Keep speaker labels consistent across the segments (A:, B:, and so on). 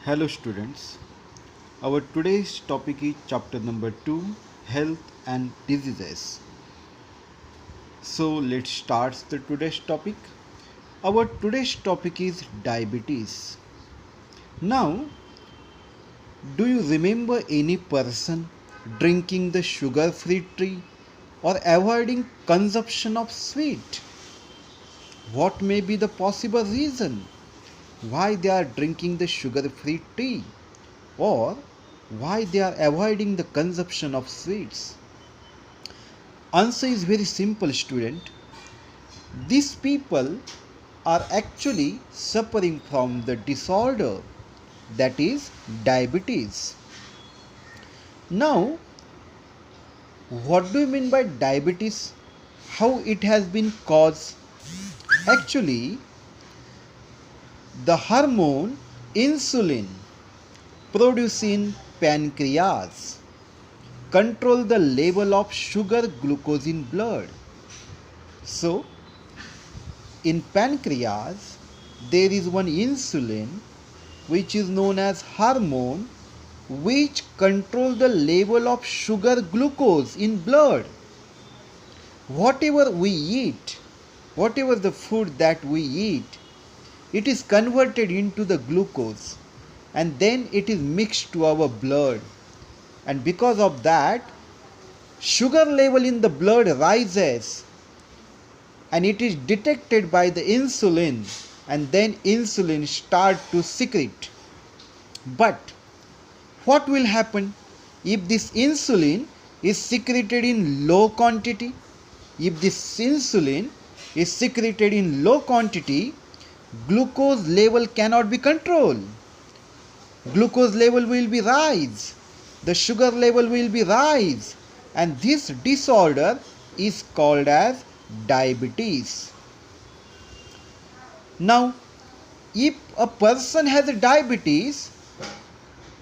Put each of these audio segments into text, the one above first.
A: Hello students, our today's topic is chapter number 2, Health and Diseases. So let's start the today's topic. Our today's topic is diabetes. Now, do you remember any person drinking the sugar-free tea or avoiding consumption of sweet? What may be the possible reason why they are drinking the sugar-free tea or why they are avoiding the consumption of sweets? Answer is very simple, student. These people are actually suffering from the disorder that is diabetes. Now, what do you mean by diabetes? How it has been caused? Actually, the hormone insulin produced in pancreas control the level of sugar glucose in blood. So, in pancreas, there is one insulin which is known as hormone which control the level of sugar glucose in blood. Whatever we eat, whatever the food that we eat, it is converted into the glucose and then it is mixed to our blood, and because of that sugar level in the blood rises and it is detected by the insulin, and then insulin start to secrete. But what will happen if this insulin is secreted in low quantity? If this insulin is secreted in low quantity, glucose level cannot be controlled. Glucose level will be rise, the sugar level will be rise, and this disorder is called as diabetes. Now, if a person has a diabetes,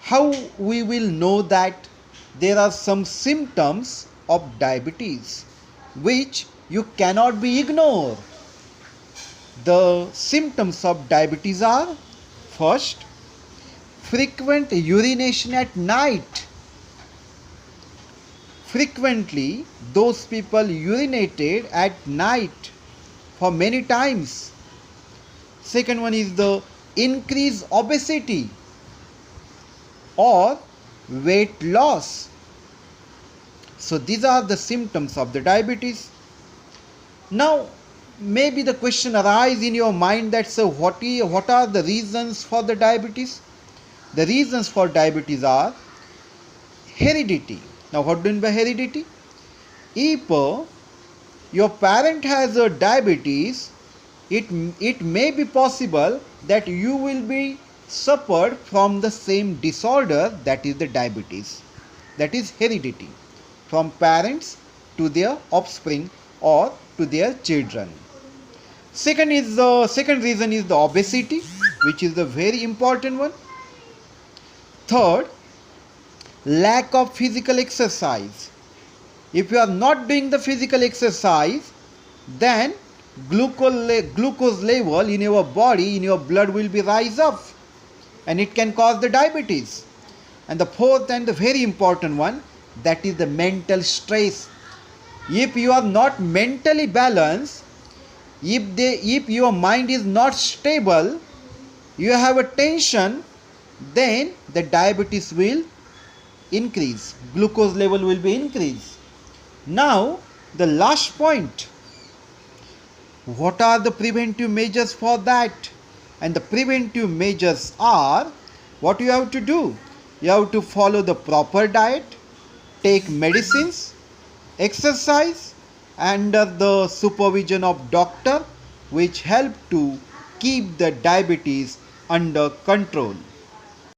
A: how we will know that there are some symptoms of diabetes which you cannot be ignored? The symptoms of diabetes are: first, frequent urination at night. Frequently, those people urinated at night for many times. Second one is the increased obesity or weight loss. So these are the symptoms of the diabetes. Now, maybe the question arises in your mind that, so what are the reasons for the diabetes? The reasons for diabetes are heredity. Now, what do you mean by heredity? If your parent has a diabetes, it may be possible that you will be suffered from the same disorder, that is the diabetes. That is heredity, from parents to their offspring or to their children. Second reason is the obesity, which is the very important one. Third, lack of physical exercise. If you are not doing the physical exercise, then glucose level in your body, in your blood will be rise up and it can cause the diabetes. And the fourth and the very important one, that is the mental stress. If you are not mentally balanced, if your mind is not stable, you have a tension, then the diabetes will increase, glucose level will be increased. Now, the last point, what are the preventive measures for that? And the preventive measures are, what you have to do? You have to follow the proper diet, take medicines, exercise under the supervision of doctor, which help to keep the diabetes under control.